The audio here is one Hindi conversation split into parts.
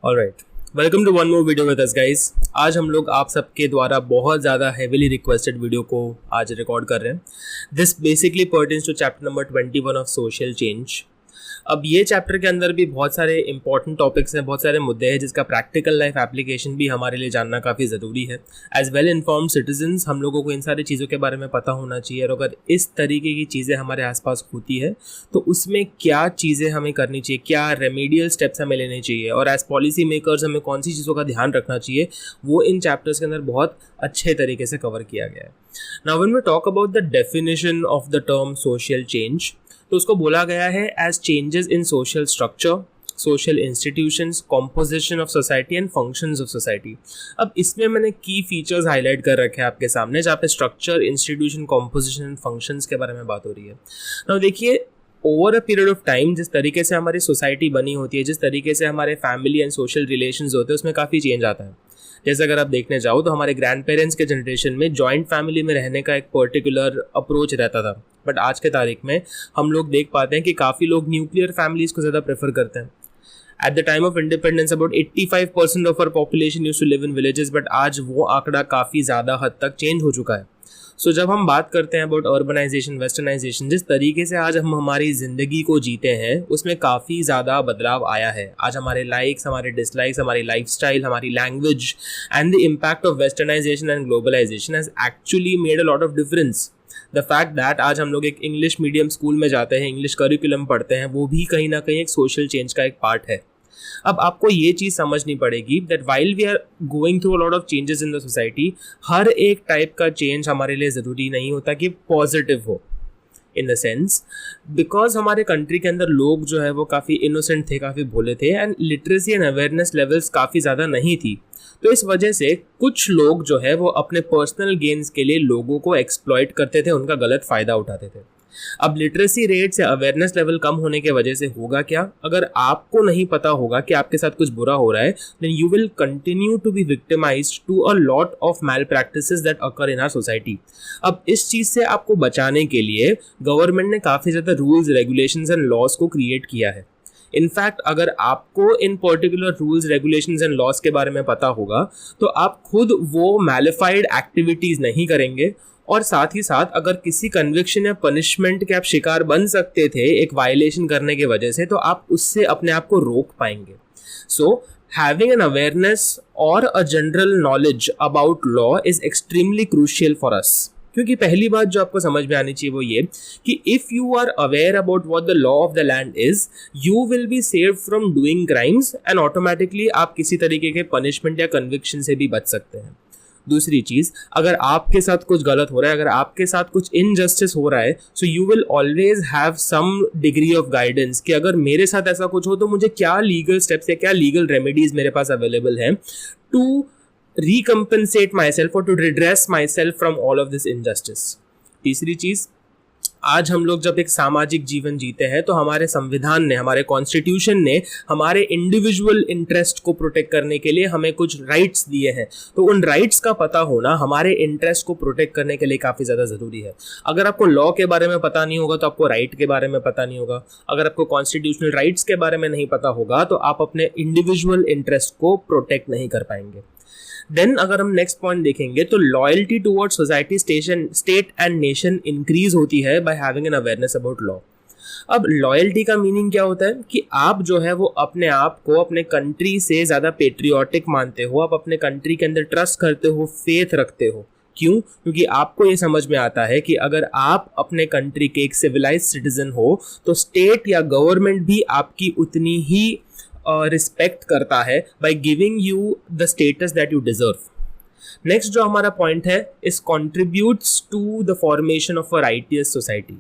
Alright, welcome to one more video with us guys. आज हम लोग आप सबके द्वारा बहुत ज़्यादा हेविली रिक्वेस्टेड वीडियो को आज रिकॉर्ड कर रहे हैं। This basically pertains to chapter number 21 of social change. अब ये चैप्टर के अंदर भी बहुत सारे इंपॉर्टेंट टॉपिक्स हैं, बहुत सारे मुद्दे हैं जिसका प्रैक्टिकल लाइफ एप्लीकेशन भी हमारे लिए जानना काफ़ी ज़रूरी है। एज वेल इन्फॉर्म्ड सिटीजन्स हम लोगों को इन सारी चीज़ों के बारे में पता होना चाहिए, और अगर इस तरीके की चीज़ें हमारे आसपास होती है तो उसमें क्या चीज़ें हमें करनी चाहिए, क्या रेमेडियल स्टेप्स हमें लेने चाहिए, और एज पॉलिसी मेकर्स हमें कौन सी चीज़ों का ध्यान रखना चाहिए, वो इन चैप्टर्स के अंदर बहुत अच्छे तरीके से कवर किया गया है। Now when we talk about the definition of the term social change, तो उसको बोला गया है as changes in social structure, social institutions, composition of society and functions of society. अब इसमें मैंने की फीचर्स हाईलाइट कर रखे हैं आपके सामने, जहाँ पे structure, institution, composition and functions के बारे में बात हो रही है। नाउ देखिए, over a period of time जिस तरीके से हमारी सोसाइटी बनी होती है, जिस तरीके से हमारे फैमिली एंड सोशल रिलेशंस होते हैं, उसमें काफ़ी चेंज आता है। जैसे अगर आप देखने जाओ तो हमारे ग्रैंड पेरेंट्स के जनरेशन में जॉइंट फैमिली में रहने का एक पर्टिकुलर अप्रोच रहता था, बट आज के तारीख में हम लोग देख पाते हैं कि काफ़ी लोग न्यूक्लियर फैमिलीज़ को ज़्यादा प्रेफर करते हैं। At the time of independence about 85% of our population used to live in villages, but आज वो आंकड़ा काफ़ी ज़्यादा हद तक चेंज हो चुका है। सो जब हम बात करते हैं अबाउट अर्बनाइजेशन, वेस्टर्नाइजेशन, जिस तरीके से आज हम हमारी ज़िंदगी को जीते हैं उसमें काफ़ी ज़्यादा बदलाव आया है। आज हमारे लाइक्स, हमारे डिसलाइक्स, हमारी लाइफस्टाइल, हमारी language and the impact of westernization and globalization has actually made a lot of difference. The fact that आज हम लोग एक इंग्लिश मीडियम स्कूल में जाते हैं, इंग्लिश करिकुलम पढ़ते हैं, वो भी कहीं ना कहीं एक सोशल चेंज का एक पार्ट है। अब आपको ये चीज़ समझनी पड़ेगी that while we are going through a lot of changes in the society, हर एक टाइप का चेंज हमारे लिए ज़रूरी नहीं होता कि पॉजिटिव हो। इन द सेंस बिकॉज हमारे कंट्री के अंदर लोग जो है वो काफ़ी इनोसेंट थे, काफ़ी भोले थे, and literacy and awareness levels काफ़ी ज़्यादा नहीं थी। तो इस वजह से कुछ लोग जो है वो अपने पर्सनल गेन्स के लिए लोगों को एक्सप्लॉइट करते थे, उनका गलत फ़ायदा उठाते थे। अब लिटरेसी रेट से अवेयरनेस लेवल कम होने के वजह से होगा क्या, अगर आपको नहीं पता होगा कि आपके साथ कुछ बुरा हो रहा है, then you will continue to be victimized to a lot of malpractices that occur in our society. अब इस चीज़ से आपको बचाने के लिए गवर्नमेंट ने काफ़ी ज़्यादा रूल्स, रेगुलेशंस एंड लॉज को क्रिएट किया है। इनफैक्ट अगर आपको इन particular rules, regulations and laws के बारे में पता होगा तो आप खुद वो मैलिफाइड एक्टिविटीज़ नहीं करेंगे, और साथ ही साथ अगर किसी कन्विक्शन या पनिशमेंट के आप शिकार बन सकते थे एक वायलेशन करने की वजह से, तो आप उससे अपने आप को रोक पाएंगे। सो हैविंग एन अवेयरनेस और अ general knowledge about law is extremely crucial for us. क्योंकि पहली बात जो आपको समझ में आनी चाहिए वो ये कि if you are aware about what the law of the land is, you will be saved from doing crimes, and automatically आप किसी तरीके के पनिशमेंट या कन्विक्शन से भी बच सकते हैं। दूसरी चीज़, अगर आपके साथ कुछ गलत हो रहा है, अगर आपके साथ कुछ इनजस्टिस हो रहा है, so you will always have some degree of guidance कि अगर मेरे साथ ऐसा कुछ हो तो मुझे क्या लीगल स्टेप्स या क्या लीगल रेमेडीज मेरे पास अवेलेबल हैं टू रिकम्पनसेट माई सेल्फ और to redress myself from all of this injustice. तीसरी चीज़, आज हम लोग जब एक सामाजिक जीवन जीते हैं तो हमारे संविधान ने, हमारे कॉन्स्टिट्यूशन ने हमारे इंडिविजुअल इंटरेस्ट को प्रोटेक्ट करने के लिए हमें कुछ राइट्स दिए हैं। तो उन राइट्स का पता होना हमारे इंटरेस्ट को प्रोटेक्ट करने के लिए काफ़ी ज़्यादा ज़रूरी है। अगर आपको लॉ के बारे में पता नहीं होगा तो आपको राइट के बारे में पता नहीं होगा। अगर आपको कॉन्स्टिट्यूशनल राइट्स के बारे में नहीं पता होगा तो आप अपने इंडिविजुअल इंटरेस्ट को प्रोटेक्ट नहीं कर पाएंगे। देन अगर हम नेक्स्ट पॉइंट देखेंगे तो loyalty toward society, state and nation increase होती है by having an awareness about law. अब लॉयल्टी का मीनिंग क्या होता है कि आप जो है वो अपने आप को अपने कंट्री से ज़्यादा पेट्रियोटिक मानते हो, आप अपने कंट्री के अंदर ट्रस्ट करते हो, फेथ रखते हो। क्यों? क्योंकि आपको ये समझ में आता है कि अगर आप अपने कंट्री के एक सिविलाइज्ड सिटीजन हो तो स्टेट या गवर्नमेंट भी आपकी उतनी ही रिस्पेक्ट करता है by giving you the status that you deserve. Next जो हमारा पॉइंट है is contributes to the formation of a righteous society.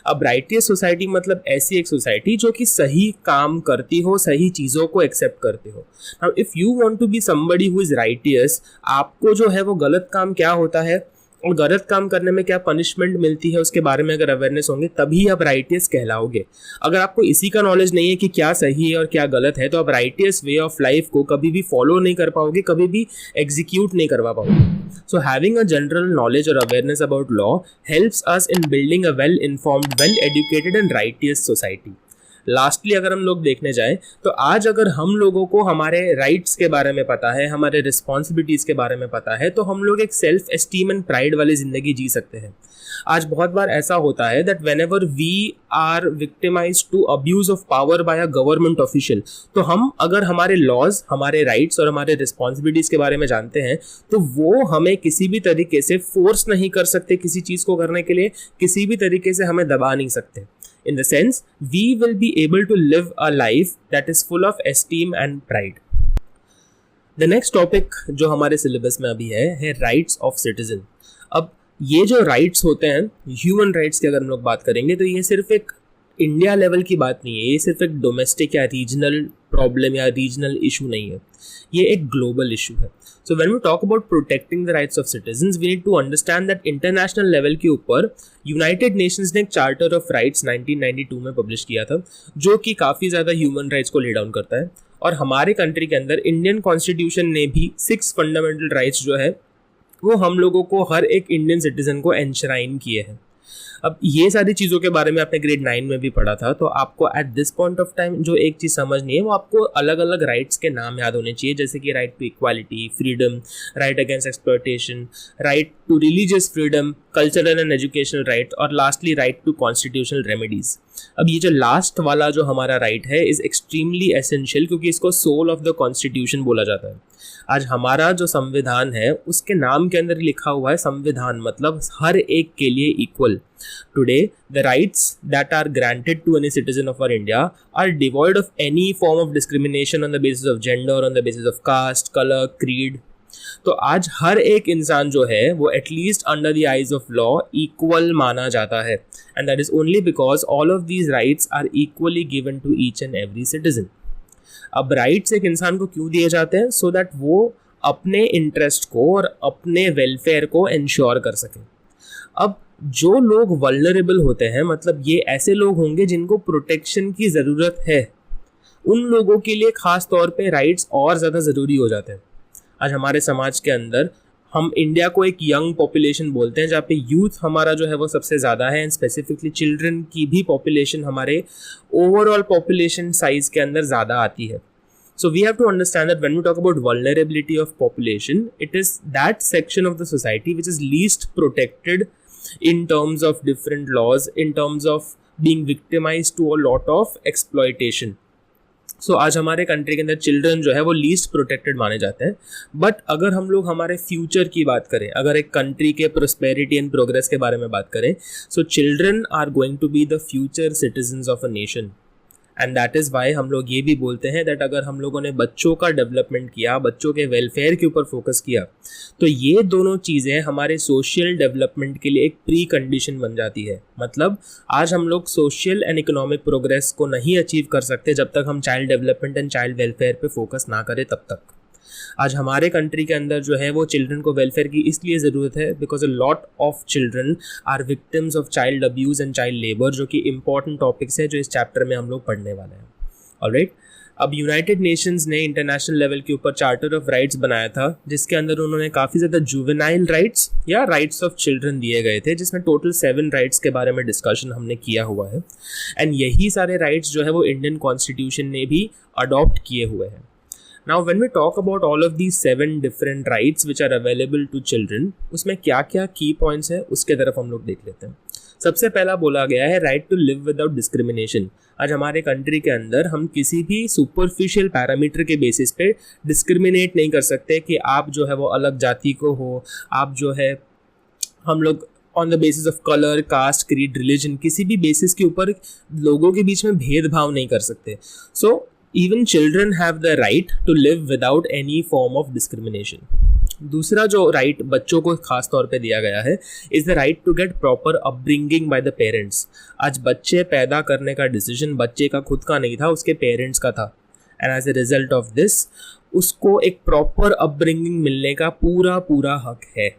अब राइटियस सोसाइटी मतलब ऐसी एक सोसाइटी जो कि सही काम करती हो, सही चीज़ों को एक्सेप्ट करती हो। Now if you want to be somebody who is righteous, आपको जो है वो गलत काम क्या होता है और गलत काम करने में क्या पनिशमेंट मिलती है उसके बारे में अगर अवेयरनेस होंगे तभी आप राइटियस कहलाओगे। अगर आपको इसी का नॉलेज नहीं है कि क्या सही है और क्या गलत है तो आप राइटियस वे ऑफ लाइफ को कभी भी फॉलो नहीं कर पाओगे, कभी भी एग्जीक्यूट नहीं करवा पाओगे। So having a general knowledge और awareness about law helps us in building a well informed, well educated and righteous society. Lastly अगर हम लोग देखने जाएं तो आज अगर हम लोगों को हमारे राइट्स के बारे में पता है, हमारे रिस्पॉन्सिबिलिटीज़ के बारे में पता है, तो हम लोग एक सेल्फ एस्टीम एंड प्राइड वाली ज़िंदगी जी सकते हैं। आज बहुत बार ऐसा होता है that whenever we are victimize to abuse of power by a government official, तो हम अगर हमारे लॉज, हमारे राइट्स और हमारे रिस्पॉन्सिबिलिटीज़ के बारे में जानते हैं तो वो हमें किसी भी तरीके से फोर्स नहीं कर सकते किसी चीज़ को करने के लिए, किसी भी तरीके से हमें दबा नहीं सकते। In the sense, we will be able to live a life that is full of esteem and pride. The next topic जो हमारे सिलेबस में अभी है राइट्स ऑफ सिटीजन। अब ये जो राइट्स होते हैं, ह्यूमन राइट्स की अगर हम लोग बात करेंगे तो ये सिर्फ एक इंडिया लेवल की बात नहीं है, ये सिर्फ एक डोमेस्टिक या रीजनल प्रॉब्लम या रीजनल इशू नहीं है, ये एक ग्लोबल इशू है। So when we talk about protecting the rights of citizens we need to understand that international level के ऊपर यूनाइटेड नेशंस ने एक चार्टर ऑफ राइट्स 1992 में पब्लिश किया था, जो कि काफ़ी ज़्यादा ह्यूमन राइट्स को ले डाउन करता है। और हमारे कंट्री के अंदर इंडियन कॉन्स्टिट्यूशन ने भी 6 फंडामेंटल राइट्स जो है वो हम लोगों को, हर एक इंडियन सिटीजन को एंश्राइन किए हैं। अब ये सारी चीज़ों के बारे में आपने ग्रेड 9 में भी पढ़ा था, तो आपको at this point of time जो एक चीज़ समझनी है वो आपको अलग अलग राइट्स के नाम याद होने चाहिए, जैसे कि right to equality, freedom, right against exploitation, right to religious freedom, cultural and educational right और lastly right to constitutional remedies. अब ये जो लास्ट वाला जो हमारा राइट है इज़ एक्सट्रीमली एसेंशियल, क्योंकि इसको सोल ऑफ द कॉन्स्टिट्यूशन बोला जाता है। आज हमारा जो संविधान है उसके नाम के अंदर लिखा हुआ है संविधान, मतलब हर एक के लिए equal. Today the rights that are granted to any citizen of our India are devoid of any form of discrimination on the basis of gender, on the basis of caste, colour, creed. तो आज हर एक इंसान जो है वो at least under the eyes of law equal माना जाता है, and that is only because all of these rights are equally given to each and every citizen. अब राइट्स एक इंसान को क्यों दिए जाते हैं? सो दैट वो अपने इंटरेस्ट को और अपने वेलफेयर को इंश्योर कर सकें। अब जो लोग वल्नरेबल होते हैं, मतलब ये ऐसे लोग होंगे जिनको प्रोटेक्शन की ज़रूरत है, उन लोगों के लिए ख़ास तौर पे राइट्स और ज़्यादा ज़रूरी हो जाते हैं। आज हमारे समाज के अंदर हम इंडिया को एक यंग पॉपुलेशन बोलते हैं, जहाँ पे यूथ हमारा जो है वो सबसे ज़्यादा है, एंड स्पेसिफिकली चिल्ड्रन की भी पॉपुलेशन हमारे ओवरऑल पॉपुलेशन साइज के अंदर ज़्यादा आती है। So we have to understand that when we talk about vulnerability of population, it is that section of the society which is least protected in terms of different laws, in terms of being victimized to a lot of exploitation. So आज हमारे कंट्री के अंदर चिल्ड्रन जो है वो लीस्ट प्रोटेक्टेड माने जाते हैं। बट अगर हम लोग हमारे फ्यूचर की बात करें, अगर एक कंट्री के प्रोस्पेरिटी एंड प्रोग्रेस के बारे में बात करें, so children are going to be the future citizens of a nation. And that is why हम लोग ये भी बोलते हैं दैट अगर हम लोगों ने बच्चों का डेवलपमेंट किया, बच्चों के वेलफेयर के ऊपर फोकस किया, तो ये दोनों चीज़ें हमारे सोशल डेवलपमेंट के लिए एक प्री कंडीशन बन जाती है। मतलब आज हम लोग सोशल एंड इकोनॉमिक प्रोग्रेस को नहीं अचीव कर सकते जब तक हम child development and child welfare पे फोकस ना करें तब तक। आज हमारे कंट्री के अंदर जो है वो चिल्ड्रन को वेलफेयर की इसलिए ज़रूरत है because a lot of children are victims of child abuse and child labour, जो कि इंपॉर्टेंट टॉपिक्स है जो इस चैप्टर में हम लोग पढ़ने वाले हैं। ऑलराइट, अब यूनाइटेड नेशंस ने इंटरनेशनल लेवल के ऊपर चार्टर ऑफ राइट्स बनाया था, जिसके अंदर उन्होंने काफ़ी ज़्यादा जुवेनाइल राइट्स या राइट्स ऑफ चिल्ड्रन दिए गए थे, जिसमें टोटल 7 राइट्स के बारे में डिस्कशन हमने किया हुआ है। एंड यही सारे राइट्स जो है वो इंडियन कॉन्स्टिट्यूशन ने भी अडॉप्ट किए हुए हैं। Now when we talk about all of these 7 different rights which are available to children, उसमें क्या क्या की पॉइंट्स है उसके तरफ हम लोग देख लेते हैं। सबसे पहला बोला गया है right to live without discrimination. आज हमारे कंट्री के अंदर हम किसी भी सुपरफिशियल पैरामीटर के बेसिस पे डिस्क्रिमिनेट नहीं कर सकते कि आप जो है वो अलग जाति को हो, आप जो है हम लोग on the basis of colour, caste, creed, religion, किसी भी बेसिस के ऊपर लोगों के बीच में भेदभाव नहीं कर सकते। सो even children have the right to live without any form of discrimination. दूसरा जो राइट बच्चों को खास तौर पे दिया गया है is the right to get proper upbringing by the parents. आज बच्चे पैदा करने का डिसीजन बच्चे का खुद का नहीं था, उसके पेरेंट्स का था, and as a result of this उसको एक प्रॉपर अपब्रिंगिंग मिलने का पूरा हक है।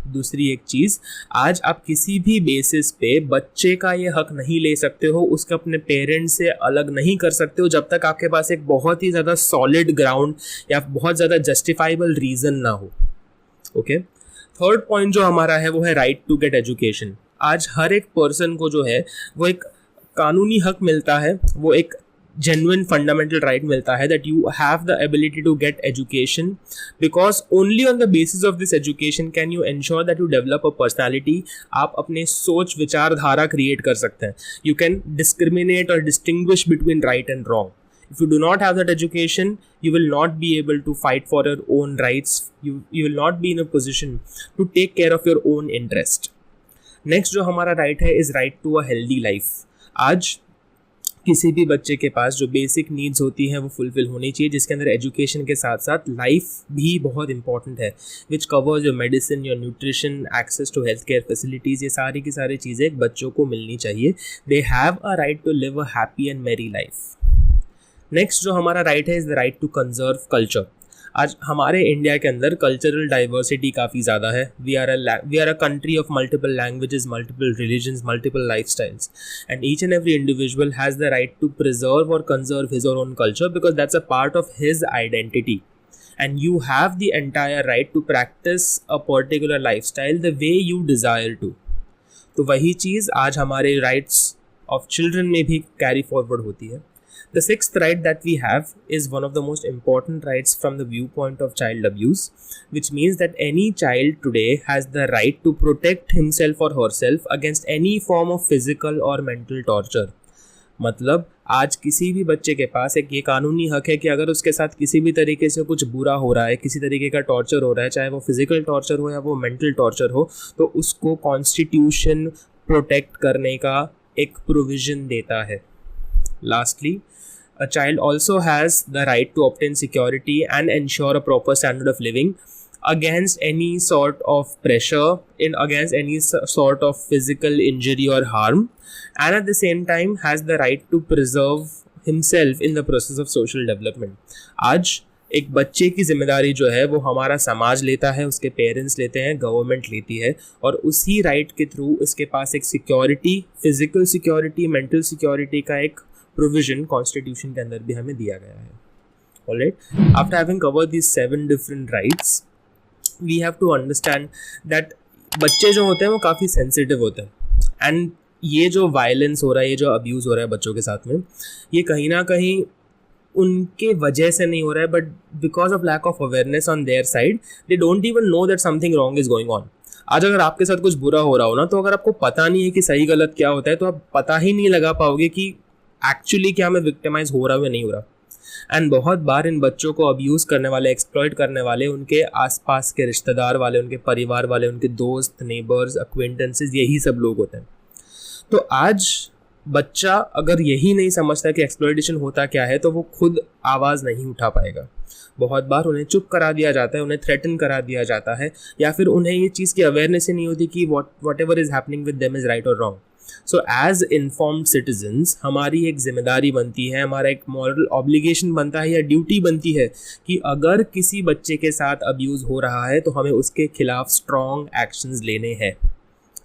दूसरी एक चीज़, आज आप किसी भी बेसिस पे बच्चे का ये हक नहीं ले सकते हो, उसके अपने पेरेंट्स से अलग नहीं कर सकते हो जब तक आपके पास एक बहुत ही ज़्यादा सॉलिड ग्राउंड या बहुत ज़्यादा जस्टिफाइबल रीज़न ना हो। ओके, थर्ड पॉइंट जो हमारा है वो है राइट टू गेट एजुकेशन। आज हर एक पर्सन को जो है वो एक कानूनी हक मिलता है, वो एक genuine fundamental right मिलता है, that you have the ability to get education, because only on the basis of this education can you ensure that you develop a personality. आप अपने सोच विचारधारा create कर सकते हैं. You can discriminate or distinguish between right and wrong. If you do not have that education, you will not be able to fight for your own rights. You will not be in a position to take care of your own interest. Next जो हमारा right है is right to a healthy life. आज किसी भी बच्चे के पास जो बेसिक नीड्स होती हैं वो फुलफिल होनी चाहिए, जिसके अंदर एजुकेशन के साथ साथ लाइफ भी बहुत इंपॉर्टेंट है, which covers your medicine, your nutrition, access to health care facilities. ये सारी की सारी चीज़ें बच्चों को मिलनी चाहिए. They have a right to live a happy and merry life. Next जो हमारा राइट है is the right to conserve culture. आज हमारे इंडिया के अंदर कल्चरल डाइवर्सिटी काफ़ी ज़्यादा है. We are a country of multiple languages, multiple religions, multiple lifestyles, and each and every individual has the right to preserve और कंजर्व हिज और own culture, because that's a part of his identity, and you have the entire right to practice a particular lifestyle the way you desire to. तो वही चीज़ आज हमारे राइट्स ऑफ चिल्ड्रन में भी कैरी फॉरवर्ड होती है. The sixth right that we have is one of the most important rights from the viewpoint of child abuse, which means that any child today has the right to protect himself or herself against any form of physical or mental torture. मतलब आज किसी भी बच्चे के पास एक ये कानूनी हक है कि अगर उसके साथ किसी भी तरीके से कुछ बुरा हो रहा है, किसी तरीके का टॉर्चर हो रहा है, चाहे वो फिजिकल टॉर्चर हो या वो मेंटल टॉर्चर हो, तो उसको कॉन्स्टिट्यूशन प्रोटेक्ट करने का एक प्रोविज़न देता है. Lastly, a child also has the right to obtain security and ensure a proper standard of living against any sort of pressure, against any sort of physical injury or harm, and at the same time has the right to preserve himself in the process of social development. आज एक बच्चे की जिम्मेदारी जो है वो हमारा समाज लेता है, उसके पेरेंट्स लेते हैं, गवर्नमेंट लेती है, और उसी राइट के थ्रू उसके पास एक security, physical security, mental security का एक प्रोविजन कॉन्स्टिट्यूशन के अंदर भी हमें दिया गया है. Alright, after having covered these 7 different rights, we have to understand that बच्चे जो होते हैं वो काफ़ी सेंसिटिव होते हैं, एंड ये जो वायलेंस हो रहा है, ये जो अब्यूज़ हो रहा है बच्चों के साथ में, ये कहीं ना कहीं उनके वजह से नहीं हो रहा है, but because of lack of awareness on their side, they don't even know that something wrong is going on. आज अगर आपके साथ कुछ बुरा हो रहा हो ना, तो अगर आपको पता नहीं है कि सही गलत क्या होता है, तो आप पता ही नहीं लगा पाओगे कि एक्चुअली क्या मैं विक्टिमाइज हो रहा हूँ या नहीं हो रहा. एंड बहुत बार इन बच्चों को अब्यूज़ करने वाले, एक्सप्लॉइट करने वाले उनके आसपास के रिश्तेदार वाले, उनके परिवार वाले, उनके दोस्त, नेबर्स, एक्वेंटेंसेस, यही सब लोग होते हैं. तो आज बच्चा अगर यही नहीं समझता कि एक्सप्लॉइटेशन होता क्या है, तो वो खुद आवाज़ नहीं उठा पाएगा. बहुत बार उन्हें चुप करा दिया जाता है, उन्हें थ्रेटन करा दिया जाता है, या फिर उन्हें ये चीज़ की अवेयरनेस ही नहीं होती कि whatever is happening with them is right और wrong. So as informed citizens हमारी एक जिम्मेदारी बनती है, हमारा एक मॉरल ऑब्लिगेशन बनता है या ड्यूटी बनती है कि अगर किसी बच्चे के साथ अब्यूज़ हो रहा है तो हमें उसके खिलाफ स्ट्रॉन्ग एक्शंस लेने हैं.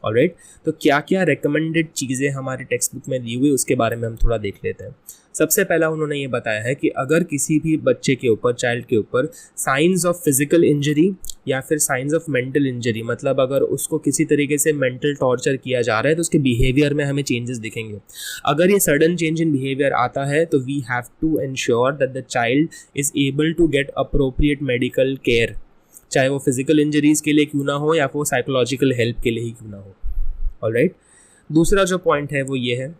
ऑलराइट, तो क्या क्या रिकमेंडेड चीज़ें हमारे टेक्स्ट बुक में दी हुई उसके बारे में हम थोड़ा देख लेते हैं. सबसे पहला उन्होंने ये बताया है कि अगर किसी भी बच्चे के ऊपर, चाइल्ड के ऊपर साइंस ऑफ फिजिकल इंजरी या फिर साइंस ऑफ मेंटल इंजरी, मतलब अगर उसको किसी तरीके से मेंटल टॉर्चर किया जा रहा है, तो उसके बिहेवियर में हमें चेंजेस दिखेंगे. अगर ये सडन चेंज इन बिहेवियर आता है, तो we have to ensure that the child is able to get appropriate medical care, चाहे वो फिजिकल इंजरीज़ के लिए क्यों ना हो या फिर वो साइकोलॉजिकल हेल्प के लिए ही क्यों ना हो. ऑलराइट, दूसरा जो पॉइंट है वो ये है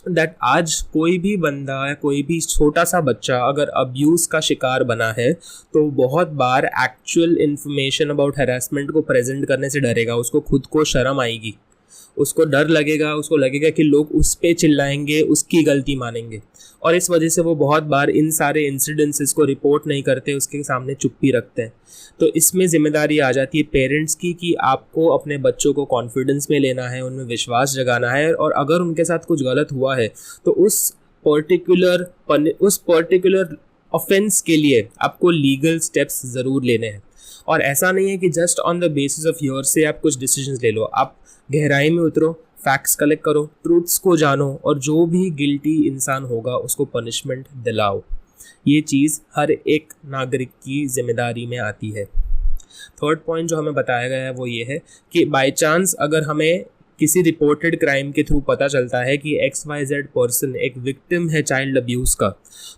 दैट आज कोई भी बंदा या कोई भी छोटा सा बच्चा अगर अब्यूज़ का शिकार बना है, तो बहुत बार एक्चुअल इन्फॉर्मेशन अबाउट हैरेसमेंट को प्रेजेंट करने से डरेगा. उसको खुद को शर्म आएगी, उसको डर लगेगा, उसको लगेगा कि लोग उस पर चिल्लाएंगे, उसकी गलती मानेंगे, और इस वजह से वो बहुत बार इन सारे इंसिडेंसेस को रिपोर्ट नहीं करते, उसके सामने चुप्पी रखते हैं. तो इसमें जिम्मेदारी आ जाती है पेरेंट्स की कि आपको अपने बच्चों को कॉन्फिडेंस में लेना है, उनमें विश्वास जगाना है, और अगर उनके साथ कुछ गलत हुआ है तो उस पर्टिकुलर ऑफेंस के लिए आपको लीगल स्टेप्स ज़रूर लेने हैं. और ऐसा नहीं है कि just on the basis of your से आप कुछ डिसीजंस ले लो. आप गहराई में उतरो, फैक्ट्स कलेक्ट करो, ट्रूथ्स को जानो, और जो भी गिल्टी इंसान होगा उसको पनिशमेंट दिलाओ. ये चीज़ हर एक नागरिक की जिम्मेदारी में आती है. थर्ड पॉइंट जो हमें बताया गया है वो ये है कि बाय चांस अगर हमें किसी रिपोर्टेड क्राइम के थ्रू पता चलता है कि XYZ पर्सन एक विक्टिम है चाइल्ड अब्यूज़ का,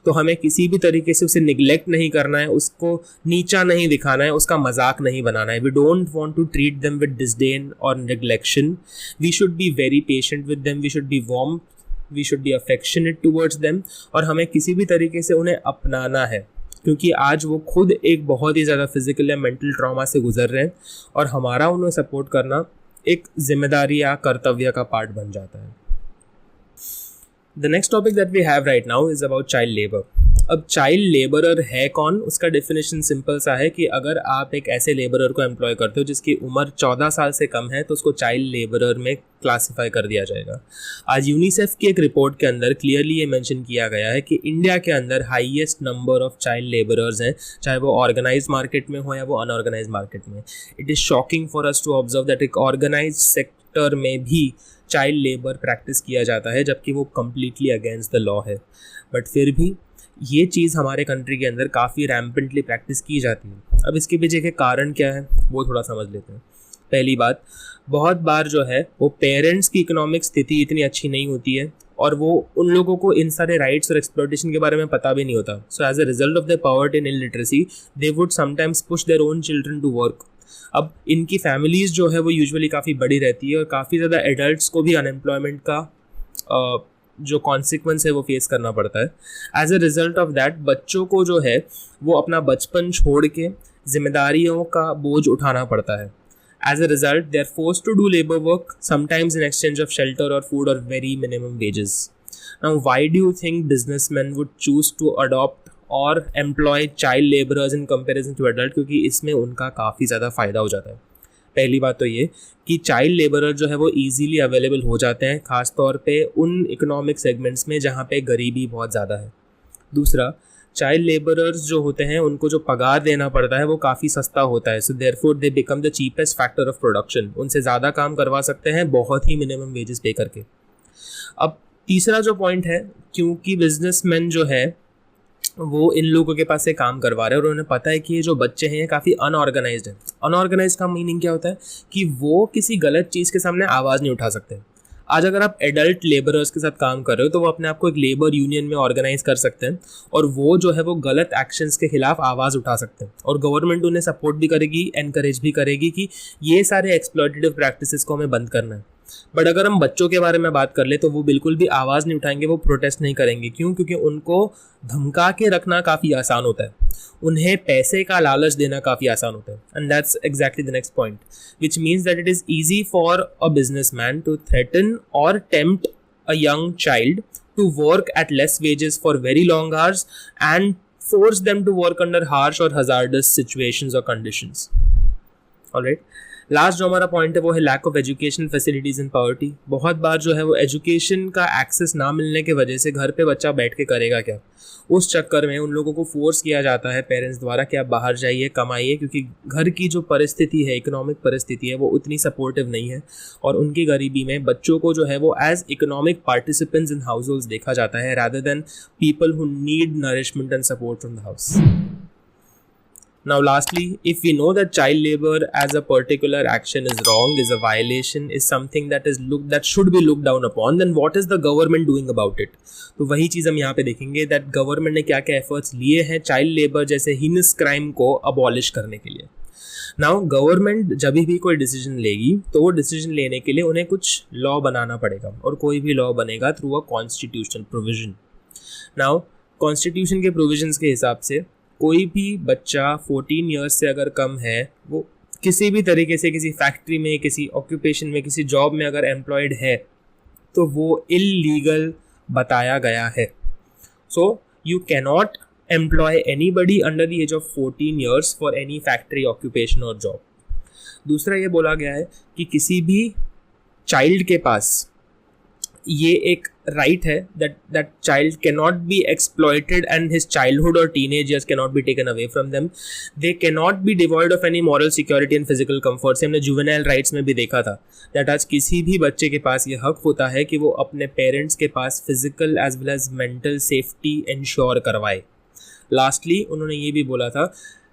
तो हमें किसी भी तरीके से उसे निगलेक्ट नहीं करना है, उसको नीचा नहीं दिखाना है, उसका मजाक नहीं बनाना है. We don't want to treat them with disdain और neglection. We should be very patient with them, we should be warm, we should be affectionate towards them, और हमें किसी भी तरीके से उन्हें अपनाना है, क्योंकि आज वो खुद एक बहुत ही ज़्यादा फिजिकल या मेंटल ट्रॉमा से गुजर रहे हैं और हमारा उन्हें सपोर्ट करना एक जिम्मेदारी या कर्तव्य का पार्ट बन जाता है. The next topic that we have right now is about child labour. अब चाइल्ड लेबरर है कौन? उसका डेफिनेशन सिंपल सा है कि अगर आप एक ऐसे लेबरर को एम्प्लॉय करते हो जिसकी उम्र 14 साल से कम है तो उसको चाइल्ड लेबरर में क्लासिफाई कर दिया जाएगा. आज यूनिसेफ की एक रिपोर्ट के अंदर क्लियरली ये मेंशन किया गया है कि इंडिया के अंदर highest number of child labourers हैं, चाहे वो ऑर्गेनाइज मार्केट में हो या वो अनऑर्गेनाइज मार्केट में. It is shocking for us to observe that एक ऑर्गेनाइज सेक्टर में भी चाइल्ड लेबर प्रैक्टिस किया जाता है, जबकि वो कम्प्लीटली अगेंस्ट द लॉ है. बट फिर भी ये चीज़ हमारे कंट्री के अंदर काफ़ी रैम्पेंटली प्रैक्टिस की जाती है. अब इसके पीछे के कारण क्या है वो थोड़ा समझ लेते हैं. पहली बात, बहुत बार जो है वो पेरेंट्स की इकोनॉमिक स्थिति इतनी अच्छी नहीं होती है और वो उन लोगों को इन सारे राइट्स और एक्सप्लॉयटेशन के बारे में पता भी नहीं होता. So as a result of the poverty and illiteracy they would sometimes push their own children to work. अब इनकी फैमिलीज़ जो है वो यूजुअली काफ़ी बड़ी रहती है और काफ़ी ज़्यादा एडल्ट्स को भी अनएम्प्लॉयमेंट का जो कॉन्सिक्वेंस है वो फेस करना पड़ता है. As a result of that बच्चों को जो है वो अपना बचपन छोड़ के जिम्मेदारियों का बोझ उठाना पड़ता है. As a result they are forced to do labour work, sometimes in exchange of shelter और फूड और very minimum wages. Now why do you think businessman would choose to adopt और employ child labourers in comparison to adult? क्योंकि इसमें उनका काफ़ी ज़्यादा फ़ायदा हो जाता है. पहली बात तो ये कि चाइल्ड लेबरर जो है वो इजीली अवेलेबल हो जाते हैं, ख़ास तौर पे उन इकोनॉमिक सेगमेंट्स में जहाँ पे गरीबी बहुत ज़्यादा है. दूसरा, चाइल्ड लेबरर्स जो होते हैं उनको जो पगार देना पड़ता है वो काफ़ी सस्ता होता है. So therefore they become the cheapest factor of production. उनसे ज़्यादा काम करवा सकते हैं बहुत ही मिनिमम वेजेस पे करके. अब तीसरा जो पॉइंट है, क्योंकि बिजनेसमैन जो है वो इन लोगों के पास से काम करवा रहे हैं और उन्हें पता है कि ये जो बच्चे हैं ये काफ़ी अनऑर्गेनाइज्ड हैं. अनऑर्गेनाइज्ड का मीनिंग क्या होता है कि वो किसी गलत चीज़ के सामने आवाज़ नहीं उठा सकते. आज अगर आप एडल्ट लेबरर्स के साथ काम कर रहे हो तो वो अपने आप को एक लेबर यूनियन में ऑर्गेनाइज कर सकते हैं और वो जो है वो गलत एक्शंस के खिलाफ आवाज़ उठा सकते हैं और गवर्नमेंट उन्हें सपोर्ट भी करेगी, एनकरेज भी करेगी कि ये सारे एक्सप्लॉयटेटिव प्रैक्टिसेस को हमें बंद करना है. बट अगर हम बच्चों के बारे में बात कर ले तो वो बिल्कुल भी आवाज़ नहीं उठाएंगे, वो प्रोटेस्ट नहीं करेंगे. क्यों? क्योंकि उनको धमका के रखना काफ़ी आसान होता है, उन्हें पैसे का लालच देना काफ़ी आसान होता है. And that's exactly the next point, which means that it is easy for a businessman to threaten और tempt a young child to work at less wages for very long hours and force them to work under harsh or hazardous situations or conditions. Alright. Last जो हमारा पॉइंट है वो है lack of education facilities in poverty. बहुत बार जो है वो एजुकेशन का एक्सेस ना मिलने के वजह से घर पे बच्चा बैठ के करेगा क्या, उस चक्कर में उन लोगों को फोर्स किया जाता है पेरेंट्स द्वारा कि आप बाहर जाइए, कमाइए, क्योंकि घर की जो परिस्थिति है, इकोनॉमिक परिस्थिति है, वो उतनी सपोर्टिव नहीं है और उनकी गरीबी में बच्चों को जो है वो as economic participants in households देखा जाता है rather than people who need nourishment and support from the house. Now lastly, if we know that child labor as a particular action is wrong, is a violation, is something that should be looked down upon, then what is the government doing about it? तो वही चीज़ हम यहाँ पे देखेंगे that government ने क्या क्या efforts लिए हैं child labor जैसे heinous crime को abolish करने के लिए. Now गवर्नमेंट जब भी कोई डिसीजन लेगी तो वो डिसीजन लेने के लिए उन्हें कुछ लॉ बनाना पड़ेगा और कोई भी लॉ बनेगा through a constitutional provision. Now constitution के प्रोविजंस के हिसाब से कोई भी बच्चा 14 ईयर्स से अगर कम है, वो किसी भी तरीके से किसी फैक्ट्री में, किसी ऑक्यूपेशन में, किसी जॉब में अगर एम्प्लॉयड है तो वो इल्लीगल बताया गया है. So you cannot employ anybody under the age of 14 years for any factory, occupation और जॉब. दूसरा ये बोला गया है कि किसी भी चाइल्ड के पास ये एक राइट है that child cannot be exploited and his childhood or teenage years cannot be taken away from them. They cannot be devoid of any moral security and physical comfort. से हमने juvenile rights में भी देखा था that आज किसी भी बच्चे के पास ये हक होता है कि वो अपने पेरेंट्स के पास physical as well as mental safety ensure करवाए. लास्टली उन्होंने ये भी बोला था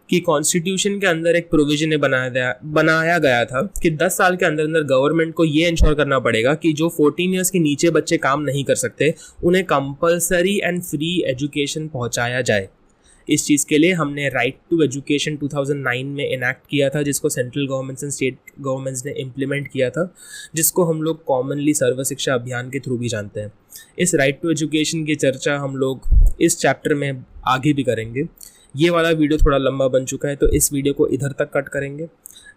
कि कॉन्स्टिट्यूशन के अंदर एक प्रोविजन बनाया गया था कि 10 साल के अंदर अंदर गवर्नमेंट को ये इंश्योर करना पड़ेगा कि जो 14 ईयर्स के नीचे बच्चे काम नहीं कर सकते उन्हें कंपलसरी एंड फ्री एजुकेशन पहुंचाया जाए। इस चीज़ के लिए हमने राइट टू एजुकेशन 2009 में इनैक्ट किया था, जिसको central governments and state governments ने इम्प्लीमेंट किया था, जिसको हम लोग कॉमनली सर्व शिक्षा अभियान के थ्रू भी जानते हैं। इस राइट टू एजुकेशन की चर्चा हम लोग इस चैप्टर में आगे भी करेंगे। ये वाला वीडियो थोड़ा लंबा बन चुका है तो इस वीडियो को इधर तक कट करेंगे।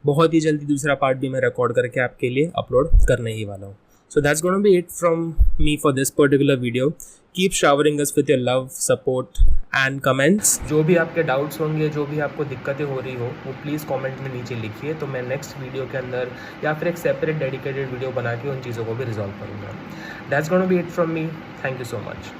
बहुत ही जल्दी दूसरा पार्ट भी मैं रिकॉर्ड करके आपके लिए अपलोड करने ही वाला हूँ। So that's going to be it from me for this particular video. Keep showering us with your love, support and comments. जो भी आपके डाउट्स होंगे, जो भी आपको दिक्कतें हो रही हो, वो प्लीज़ कमेंट में नीचे लिखिए, तो मैं नेक्स्ट वीडियो के अंदर या फिर एक सेपरेट डेडिकेटेड वीडियो बना के उन चीज़ों को भी रिजॉल्व करूँगा। That's going to be it from me. Thank you so much.